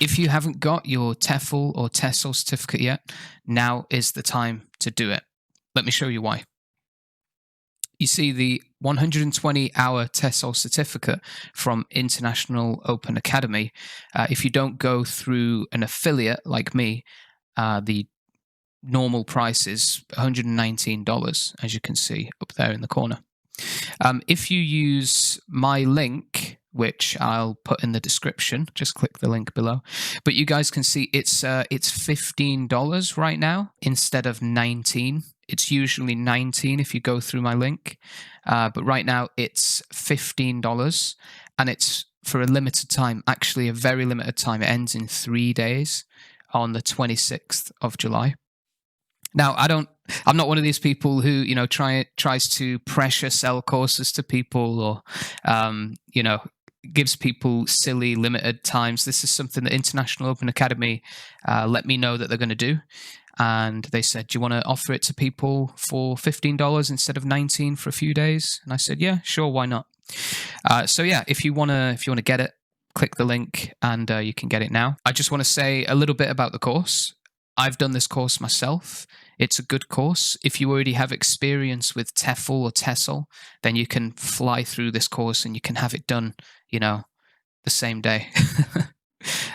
If you haven't got your TEFL or TESOL certificate yet, now is the time to do it. Let me show you why. You see the 120-hour TESOL certificate from International Open Academy. If you don't go through an affiliate like me, the normal price is $119, as you can see up there in the corner. If you use my link, which I'll put in the description, just click the link below. But you guys can see it's $15 right now instead of $19. It's usually $19 if you go through my link, but right now it's $15, and it's for a limited time. Actually, a very limited time. It ends in 3 days on the 26th of July. Now, I'm not one of these people who, tries to pressure sell courses to people or, gives people silly limited times. This is something that International Open Academy let me know that they're going to do. And they said, do you want to offer it to people for $15 instead of $19 for a few days? And I said, yeah, sure, why not? So yeah, if you want to get it, click the link and you can get it now. I just want to say a little bit about the course. I've done this course myself. It's a good course. If you already have experience with TEFL or TESOL, then you can fly through this course and you can have it done, the same day.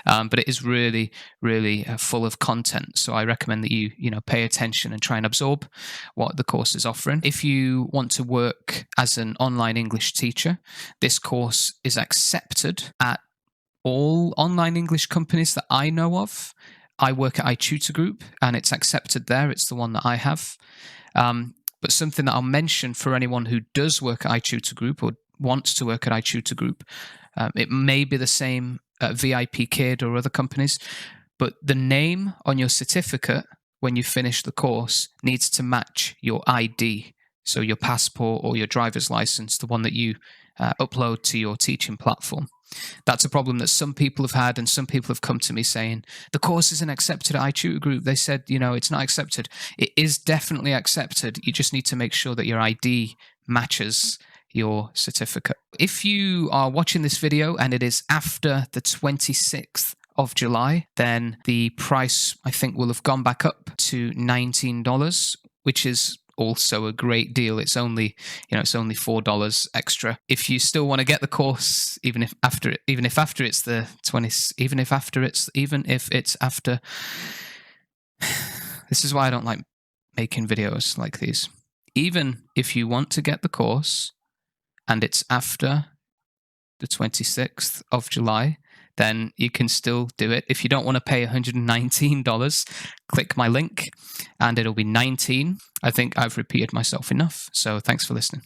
But it is really, really full of content. So I recommend that you pay attention and try and absorb what the course is offering. If you want to work as an online English teacher, this course is accepted at all online English companies that I know of. I work at iTutor Group, and it's accepted there. It's the one that I have. But something that I'll mention for anyone who does work at iTutor Group or wants to work at iTutor Group, it may be the same at VIP Kid or other companies, but the name on your certificate when you finish the course needs to match your ID, so your passport or your driver's license, the one that you upload to your teaching platform. That's a problem that some people have had, and some people have come to me saying, the course isn't accepted at iTutor Group. They said, it's not accepted. It is definitely accepted. You just need to make sure that your ID matches your certificate. If you are watching this video and it is after the 26th of July, then the price, I think, will have gone back up to $19, which is also a great deal. It's only $4 extra. If you still want to get the course, even if after it's the 20th, even if it's after, this is why I don't like making videos like these. Even if you want to get the course and it's after the 26th of July, then you can still do it. If you don't want to pay $119, click my link and it'll be $19. I think I've repeated myself enough. So thanks for listening.